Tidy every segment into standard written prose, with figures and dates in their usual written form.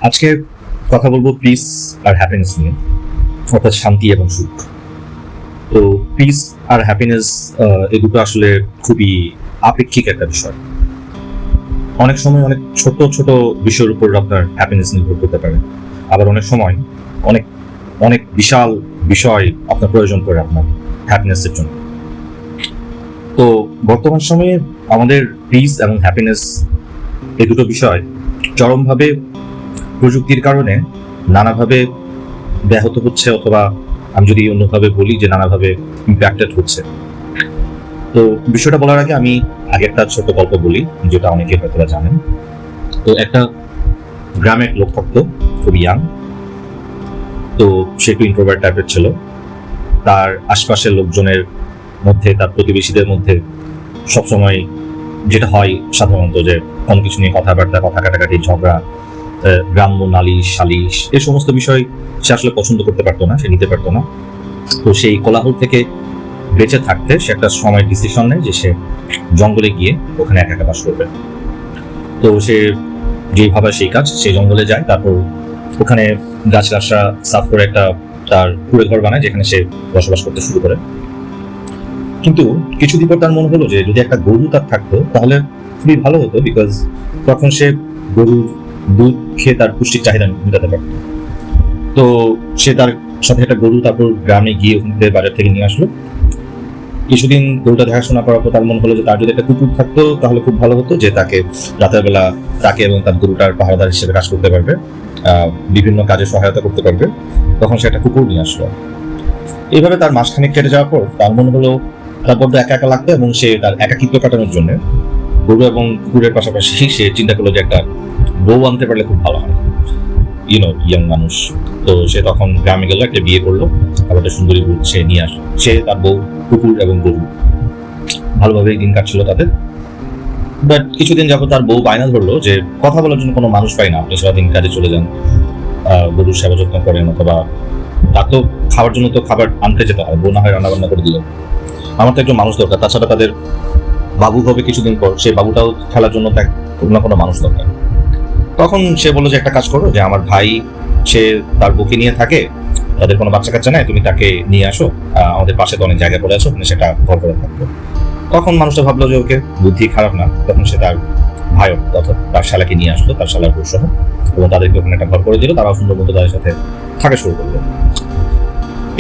আজকে কথা বলবো পিস আর হ্যাপিনেস নিয়ে, অর্থাৎ শান্তি এবং সুখ। তো পিস আর হ্যাপিনেস এই দুটো আসলে খুবই আপেক্ষিক একটা বিষয়। অনেক সময় অনেক ছোট ছোট বিষয়ের উপর আপনার হ্যাপিনেস নির্ভর করতে পারে, আবার অনেক সময় অনেক অনেক বিশাল বিষয় আপনার প্রয়োজন পড়ে আপনার হ্যাপিনেসের জন্য। তো বর্তমান সময়ে আমাদের পিস এবং হ্যাপিনেস এই দুটো বিষয় চরমভাবে প্রযুক্তির কারণে নানাভাবে ব্যাহত হচ্ছে, অথবা আমি যদি অন্যভাবে বলি যে নানাভাবে ইম্প্যাক্টেড হচ্ছে। তো বিষয়টা বলার আগে আমি একটা ছোট গল্প বলি, যেটা অনেকে হয়তো জানেন। তো একটা গ্রামের লোক থাকতো, খুব ইয়াং। তো সে একটু ইন্ট্রোভার্ট টাইপের ছিল। তার আশপাশের লোকজনের মধ্যে, তার প্রতিবেশীদের মধ্যে সবসময় যেটা হয় সাধারণত, যে কোনো কিছু নিয়ে কথাবার্তা, কথা কাটাকাটি, ঝগড়া, গ্রাম্য নালিশ, সালিশ, এই সমস্ত বিষয় সে আসলে পছন্দ করতে পারতো না, সে নিতে পারতো না। তো সেই কোলাহল থেকে বেঁচে থাকতে সে একটা সময় ডিসিশন নেয় যে সে জঙ্গলে গিয়ে ওখানে একা একা বাস করবে। তো সে যেভাবে সেই কাজ, সে জঙ্গলে যায়, তারপর ওখানে গাছ গাছরা সাফ করে একটা তার কুড়ে ঘর বানায়, যেখানে সে বসবাস করতে শুরু করে। কিন্তু কিছুদিন পর তার মনে হলো যে যদি একটা গরু তার থাকতো তাহলে খুবই ভালো হতো, বিকজ তখন সে গরুর দুধ খেয়ে তার পুষ্টির চাহিদা মেটাতে পারত। তো সে তার সাথে একটা গরু তারপর গ্রামে গিয়ে ওখান থেকে বাজার থেকে নিয়ে আসলো। কিছুদিন গরুটা দেখাশোনা করার পর তার মনে হলো যে তার যদি একটা কুকুর থাকতো তাহলে খুব ভালো হতো, যে তাকে রাতের বেলা তাকে এবং তার গরুটার পাহারাদার হিসেবে কাজ করতে পারবে, বিভিন্ন কাজে সহায়তা করতে পারবে। তখন সে একটা কুকুর নিয়ে আসলো। এইভাবে তার মাসখানেক কেটে যাওয়ার পর তার মনে হলো তার বড্ড একা একা লাগতো, এবং সে তার একাকিত্ব কাটানোর জন্য গরু এবং কুকুরের পাশাপাশি সে চিন্তা করলো যে একটা বউ আনতে পারলে খুব ভালো হয়, ইয়াং মানুষ। তো সে তখন গ্রামে গেল, একটা বিয়ে করলো, আবার একটা সুন্দরী বউ সে নিয়ে আসলো। সে, তার বউ, কুকুর এবং গরু ভালোভাবেই দিন কাটছিল তাদের। বাট কিছুদিন যাবত তার বউ বায়না ধরলো যে কথা বলার জন্য কোনো মানুষ পাই না, আপনি সারাদিন কাজে চলে যান, গরুর সেবা যত্ন করেন, অথবা তার তো খাওয়ার জন্য তো খাবার আনতে যেতে হয়, বউ না হয় রান্না বান্না করে দিল, আমার তো একজন মানুষ দরকার। তাছাড়া তাদের বাবু হবে কিছুদিন পর, সেই বাবুটাও খেলার জন্য কোনো না কোনো মানুষ দরকার। তখন সে বললো যে একটা কাজ করো, যে আমার ভাই সে তার বউকে নিয়ে থাকে, তাদের কোনো বাচ্চা কাচ্চা নেই, তুমি তাকে নিয়ে আসো, আমাদের পাশে তো অনেক জায়গা পড়ে আছো, ওখানে সেটা ঘর করে থাকবো। তখন মানুষটা ভাবলো যে ওকে, বুদ্ধি খারাপ না। তখন সে তার ভাই অর্থাৎ তার শালাকে নিয়ে আসলো, তার শালার বউ সহ, এবং তাদেরকে ওখানে একটা ঘর করে দিল। তারা সুন্দর মতো তাদের সাথে থাকা শুরু করলো।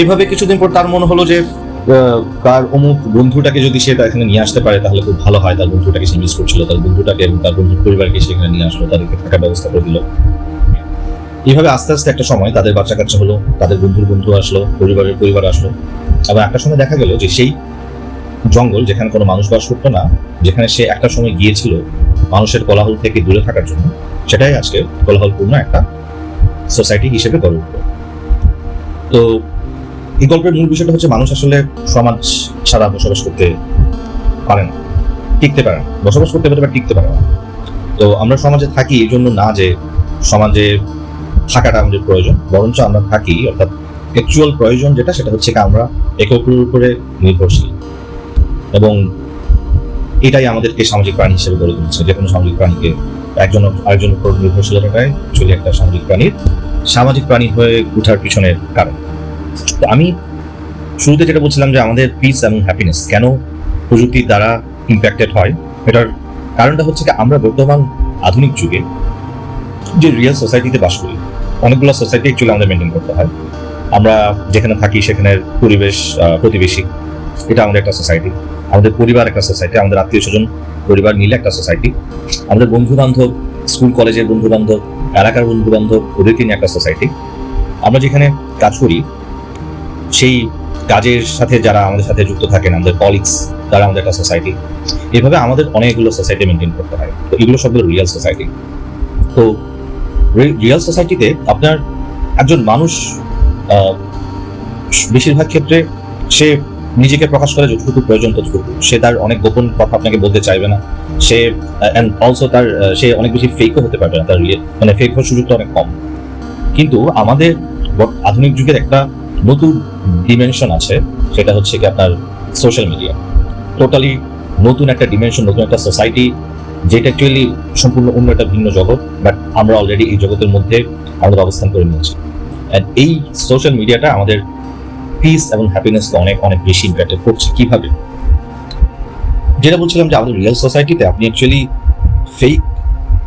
এভাবে কিছুদিন পর তার মনে হলো যে তার অমুক বন্ধুটাকে যদি সে এখানে নিয়ে আসতে পারে তাহলে খুব ভালো হয়। তার বন্ধুটাকে সে মিস করছিল, তার বন্ধুটাকে এবং তার বন্ধুর পরিবারকে সেখানে নিয়ে আসলো, তাদেরকে থাকার ব্যবস্থা করে দিল। এইভাবে আস্তে আস্তে একটা সময় তাদের বাচ্চা কাচ্চা হলো, তাদের বন্ধুর বন্ধু আসলো, পরিবারের পরিবার আসলো। আবার একটা সময় দেখা গেল যে সেই জঙ্গল, যেখানে কোনো মানুষ বাস করতো না, যেখানে সে একটা সময় গিয়েছিল মানুষের কোলাহল থেকে দূরে থাকার জন্য, সেটাই আজকে কোলাহলপূর্ণ একটা সোসাইটি হিসেবে গড়ে উঠলো। তো এই গল্পের মূল বিষয়টা হচ্ছে মানুষ আসলে সমাজ ছাড়া বসবাস করতে পারে না, টিকতে পারে না। বসবাস করতে পারে বা টিকতে পারে না। তো আমরা সমাজে থাকি এই জন্য না যে সমাজে থাকাটা আমাদের প্রয়োজন, বরঞ্চ আমরা থাকি, অর্থাৎ অ্যাকচুয়াল প্রয়োজন যেটা, সেটা হচ্ছে কি আমরা একে অপরের উপরে নির্ভরশীল, এবং এটাই আমাদেরকে সামাজিক প্রাণী হিসেবে গড়ে তুলছে। যে কোনো সামাজিক প্রাণীকে একজন আরেকজনের উপর নির্ভরশীলতাটাই চলে একটা সামাজিক প্রাণী হয়ে ওঠার পিছনের কারণ। তো আমি শুরুতে যেটা বলছিলাম যে আমাদের পিস এবং হ্যাপিনেস কেন প্রযুক্তির দ্বারা ইম্প্যাক্টেড হয়, এটার কারণটা হচ্ছে কি আমরা বর্তমান আধুনিক যুগে যে রিয়েল সোসাইটিতে বাস করি, অনেকগুলো সোসাইটি অ্যাকচুয়ালি আমাদের মেনটেন করতে হয়। আমরা যেখানে থাকি সেখানের পরিবেশ, প্রতিবেশী, এটা আমাদের একটা সোসাইটি। আমাদের পরিবার একটা সোসাইটি, আমাদের আত্মীয় স্বজন পরিবার মিলে একটা সোসাইটি। আমাদের বন্ধু বান্ধব, স্কুল কলেজের বন্ধু বান্ধব, এলাকার বন্ধু বান্ধব, ওদেরকে নিয়ে একটা সোসাইটি। আমরা যেখানে কাজ করি সেই কাজের সাথে যারা আমাদের সাথে যুক্ত থাকেন, আমাদের কলিগস, তারা আমাদের একটা সোসাইটি। এভাবে আমাদের অনেকগুলো সোসাইটি মেনটেন করতে হয়। তো এগুলো সবগুলো রিয়েল সোসাইটি। তো রিয়েল সোসাইটিতে আপনার একজন মানুষ বেশিরভাগ ক্ষেত্রে সে নিজেকে প্রকাশ করে যতটুকু প্রয়োজন ততটুকু। সে তার অনেক গোপন কথা আপনাকে বলতে চাইবে না। সে অ্যান্ড অলসো সে অনেক বেশি ফেকও হতে পারবে না, তার মানে ফেক হওয়ার সুযোগটা অনেক কম। কিন্তু আমাদের আধুনিক যুগের একটা নতুন ডিমেনশন আছে, সেটা হচ্ছে কি আপনার সোশ্যাল মিডিয়া। টোটালি নতুন একটা ডিমেনশন, নতুন একটা সোসাইটি যেটা অ্যাকচুয়ালি সম্পূর্ণ অন্য একটা ভিন্ন জগৎ, বাট আমরা অলরেডি এই জগতের মধ্যে আমাদের অবস্থান করে নিয়েছি। অ্যান্ড এই সোশ্যাল মিডিয়াটা আমাদের পিস এবং হ্যাপিনেসকে অনেক অনেক বেশি ইম্প্যাক্টেড করছে। কিভাবে? যেটা বলছিলাম যে আমাদের রিয়েল সোসাইটিতে আপনি অ্যাকচুয়ালি ফেক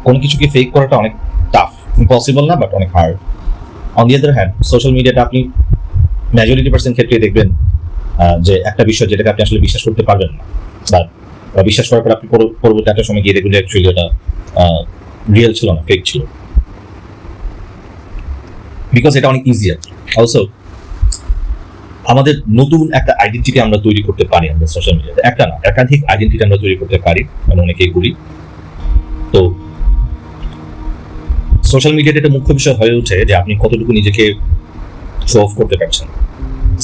কোনো কিছুকে ফেক করাটা অনেক টাফ, ইম্পসিবল না, বাট অনেক hard. On the other hand social মিডিয়াটা আপনি মেজরিটি পার্সেন্ট ক্ষেত্রে দেখবেন যে একটা বিষয় যেটাকে আপনি আসলে বিশ্বাস করতে পারবেন না, বা বিশ্বাস করার পর আপনি পরবর্তী একটা সময় গিয়ে দেখবেন যে অ্যাকচুয়ালি এটা রিয়েল ছিল না, ফেক ছিল। বিকজ এটা অনেক ইজিয়ার। অলসো আমাদের নতুন একটা আইডেন্টিটি আমরা তৈরি করতে পারি আমাদের সোশ্যাল মিডিয়াতে, একটা না একাধিক আইডেন্টিটি আমরা তৈরি করতে পারি, আমরা অনেকেই করি। তো সোশ্যাল মিডিয়াতে একটা মুখ্য বিষয় হয়ে ওঠে যে আপনি কতটুকু নিজেকে শো অফ করতে পারছেন,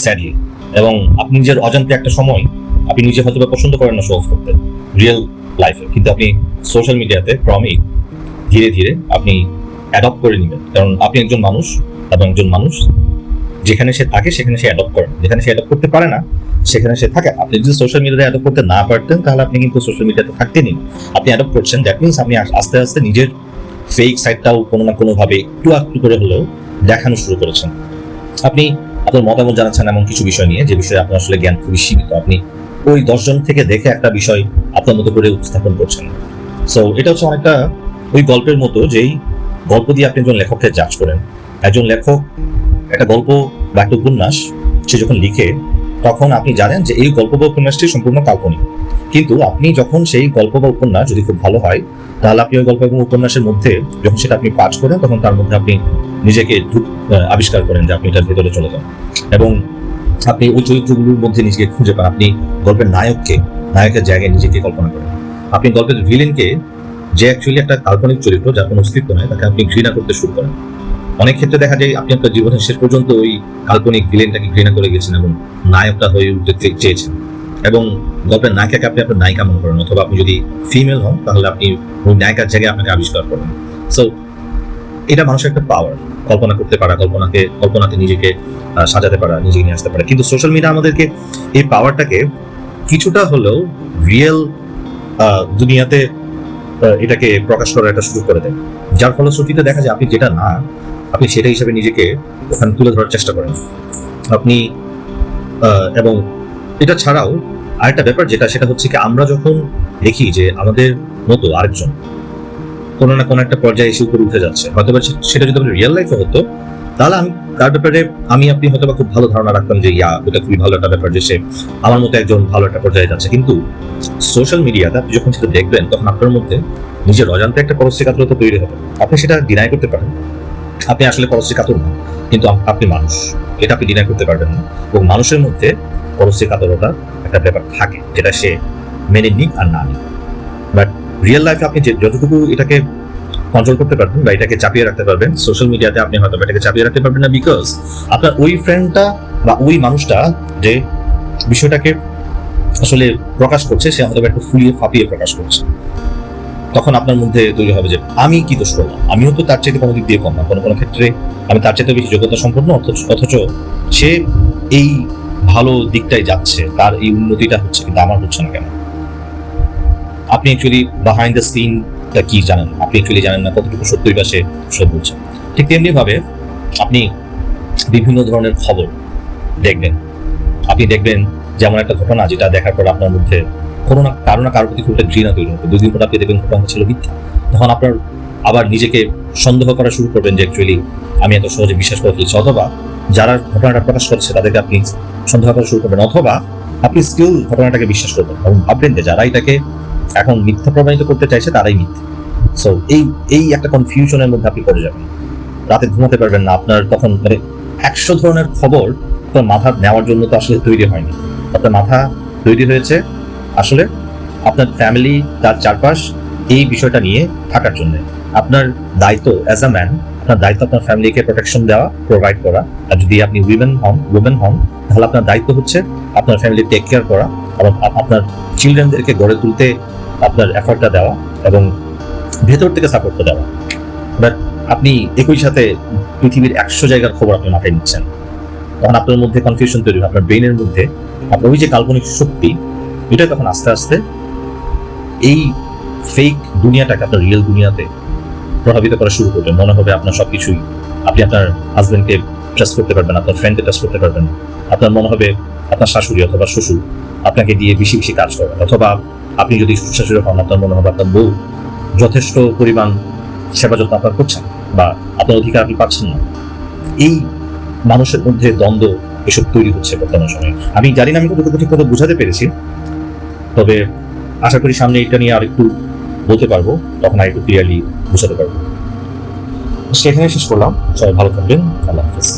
স্যাডলি। এবং আপনি নিজের অজান্তে একটা সময় আপনি নিজে হয়তো বা পছন্দ করেন না শো অফ করতে রিয়েল লাইফে, কিন্তু আপনি সোশ্যাল মিডিয়াতে ক্রমেই ধীরে ধীরে আপনি অ্যাডপ্ট করে নেবেন। কারণ আপনি একজন মানুষ, এবং একজন মানুষ যেখানে সে থাকে সেখানে সে অ্যাডপ্ট করে, যেখানে সে অ্যাডপ্ট করতে পারে না সেখানে সে থাকে। আপনি যদি সোশ্যাল মিডিয়াতে অ্যাডপ্ট করতে না পারতেন তাহলে আপনি কিন্তু সোশ্যাল মিডিয়াতে থাকতেনই। আপনি অ্যাডপ্ট করছেন, দ্যাট মিনস আপনি আস্তে আস্তে নিজের ফেক সাইডটাও কোনো না কোনোভাবে একটু করে হলেও দেখানো শুরু করেছেন। আপনি আপনার মতামত জানাচ্ছেন এমন কিছু বিষয় নিয়ে যে বিষয়ে আপনার আসলে জ্ঞান খুবই সীমিত, আপনি ওই 10 জন থেকে দেখে একটা বিষয় আপনার মতো করে উপস্থাপন করছেন। সো এটা হচ্ছে অনেকটা ওই গল্পের মতো, যেই গল্প দিয়ে আপনি একজন লেখককে জাজ করেন। একজন লেখক একটা গল্প বা একটা উপন্যাস সে যখন লিখে, তখন আপনি জানেন যে এই গল্প বা উপন্যাসটি সম্পূর্ণ কাল্পনিক, কিন্তু আপনি যখন সেই গল্প বা উপন্যাস যদি খুব ভালো হয় তাহলে আপনি ওই গল্প এবং উপন্যাসের মধ্যে যখন সেটা আপনি পাঠ করেন তখন তার মধ্যে আপনি নিজেকে আবিষ্কার করেন, যে আপনি এটার ভেতরে চলে যান এবং আপনি ওই চরিত্রগুলোর মধ্যে নিজেকে খুঁজে পান। আপনি গল্পের নায়কের জায়গায় নিজেকে কল্পনা করেন। আপনি গল্পের ভিলেনকে, যে অ্যাকচুয়ালি একটা কাল্পনিক চরিত্র যার কোনো অস্তিত্ব নেই, তাকে আপনি ঘৃণা করতে শুরু করেন। অনেক ক্ষেত্রে দেখা যায় আপনি আপনার জীবনের শেষ পর্যন্ত ওই কাল্পনিক ভিলেনটাকে ঘৃণা করে গেছেন এবং নায়কটা হয়ে উঠতে চেয়েছেন, এবং গল্পের নায়িকাকে আপনি আপনার নায়িকা মনে করেন, অথবা আপনি যদি ফিমেল হন তাহলে আপনি ওই নায়িকার জায়গায় আপনাকে আবিষ্কার করেন। সো এটা মানুষের একটা পাওয়ার, কল্পনা করতে পারা, কল্পনাতে নিজেকে সাজাতে পারা, নিজেকে নিয়ে আসতে পারা। কিন্তু সোশ্যাল মিডিয়া আমাদেরকে এই পাওয়ারটাকে কিছুটা হলেও রিয়েল দুনিয়াতে এটাকে প্রকাশ করার একটা সুযোগ করে দেয়, যার ফলশ্রুতিতে দেখা যায় আপনি যেটা না আপনি সেটা হিসাবে নিজেকে ওখানে তুলে ধরার চেষ্টা করেন আপনি। এবং এটা ছাড়াও আরেকটা ব্যাপার সেটা হচ্ছে কি, আমরা যখন দেখি যে আমাদের মতো আরেকজন কোনো না কোনো একটা পর্যায়ে এসে উপরে উঠে যাচ্ছে, হয়তো সেটা যদি রিয়েল লাইফে হতো তাহলে আমি তার ব্যাপারে আপনি হয়তো খুব ভালো ধারণা রাখতাম যে এটা খুবই ভালো একটা ব্যাপার যে সে আমার মতো একজন ভালো একটা পর্যায়ে যাচ্ছে। কিন্তু সোশ্যাল মিডিয়াতে আপনি যখন সেটা দেখবেন তখন আপনার মধ্যে নিজের অজান্তে একটা পরশ্রী কাতরতা তৈরি হবে। আপনি সেটা ডিনাই করতে পারেন, আপনি আসলে পরশ্রী কাতর না, কিন্তু আপনি মানুষ, এটা আপনি ডিনাই করতে পারবেন না। এবং মানুষের মধ্যে পরশ্রী কাতরতা একটা ব্যাপার থাকে, যেটা সে মেনে নিক আর না নিক। বাট রিয়েল লাইফে আপনি যতটুকু এটাকে কন্ট্রোল করতে পারবেন বা এটাকে চাপিয়ে রাখতে পারবেন, সোশ্যাল মিডিয়াতে আপনি হয়তো এটাকে চাপিয়ে রাখতে পারবেন না, বিকজ আপনার ওই ফ্রেন্ডটা বা ওই মানুষটা যে বিষয়টাকে আসলে প্রকাশ করছে সে হয়তো একটু ফুলিয়ে ফাঁপিয়ে প্রকাশ করছে। তখন আপনার মধ্যে তৈরি হবে যে আমি কি দোষ করলাম, আমিও তো তার চাইতে কোনো দিক দিয়ে কম না, কোনো ক্ষেত্রে আমি তার চাইতে বেশি যোগ্যতা সম্পন্ন, অথচ সে এই ভালো দিকটাই যাচ্ছে, তার এই উন্নতিটা হচ্ছে, কিন্তু আমার হচ্ছে না কেন? আপনি অ্যাকচুয়ালি বিহাইন্ড দ্য সিনটা কি জানেন, আপনি অ্যাকচুয়ালি জানেন না কতটুকু সত্যই বা সে সব বলছে। ঠিক তেমনি ভাবে আপনি বিভিন্ন ধরনের খবর দেখবেন, আপনি দেখবেন যেমন একটা ঘটনা যেটা দেখার পর আপনার মধ্যে কোনো না কারোর প্রতি খুব একটা ঘৃণা তৈরি হবে, 2 দিন পর আপনি দেখবেন ঘটনা ছিল মিথ্যা, তখন আপনার আবার নিজেকে সন্দেহ করা শুরু করবেন যে অ্যাকচুয়ালি আমি এত সহজে বিশ্বাস করে ফেলছি, অথবা যারা ঘটনাটা প্রকাশ করছে তাদেরকে আপনি সন্দেহ করা শুরু করবেন, অথবা আপনি স্টিল ঘটনাটাকে বিশ্বাস করবেন এবং ভাববেন যে যারা এটাকে এখন মিথ্যা প্রমাণিত করতে চাইছে তারাই মিথ্যা। সো এই একটা কনফিউশনের মধ্যে আপনি পড়ে যাবেন, রাতে ঘুমাতে পারবেন না। আপনার তখন 100 ধরনের খবর আপনার মাথা নেওয়ার জন্য তো আসলে তৈরি হয়নি, আপনার মাথা তৈরি হয়েছে আসলে আপনার ফ্যামিলি, তার চারপাশ, এই বিষয়টা নিয়ে থাকার জন্য। আপনার দায়িত্ব অ্যাজ আ ম্যান, আপনার দায়িত্ব আপনার ফ্যামিলিকে প্রোটেকশন দেওয়া, প্রোভাইড করা। আর যদি আপনি উইমেন হন তাহলে আপনার দায়িত্ব হচ্ছে আপনার ফ্যামিলি টেক কেয়ার করা এবং আপনার চিলড্রেনদেরকে গড়ে তুলতে আপনার এফর্টটা দেওয়া এবং ভেতর থেকে সাপোর্টটা দেওয়া। বাট আপনি একই সাথে পৃথিবীর 100 জায়গার খবর আপনি মাথায় নিচ্ছেন, তখন আপনার মধ্যে কনফিউশন তৈরি হবে, আপনার ব্রেনের মধ্যে আপনার ওই যে কাল্পনিক শক্তি, এটা তখন আস্তে আস্তে এই ফেক দুনিয়াটাকে আপনার রিয়েল দুনিয়াতে প্রভাবিত করা শুরু করবে। মনে হবে আপনার সবকিছুই, আপনি আপনার হাজবেন্ডকে ট্রাস্ট করতে পারবেন, আপনার ফ্রেন্ডকে ট্রাস্ট করতে পারবেন। আপনার মনে হবে আপনার শাশুড়ি অথবা শ্বশুর আপনাকে দিয়ে বেশি বেশি কাজ করেন, অথবা আপনি যদি শাশুড়ি হন আপনার মনে হবে আপনার বউ যথেষ্ট পরিমাণ সেবা যত্ন আপনার করছেন বা আপনার অধিকার আপনি পাচ্ছেন না। এই মানুষের মধ্যে দ্বন্দ্ব এসব তৈরি হচ্ছে বর্তমান সময়ে। আমি জানি না আমি কতটুকু ঠিক মতো বোঝাতে পেরেছি, তবে আশা করি সামনে এটা নিয়ে আরেকটু বলতে পারবো, তখন আরেকটু ক্লিয়ারলি বোঝাতে পারবো। সেখানে শেষ করলাম। সবাই ভালো থাকবেন। আল্লাহ হাফেজ।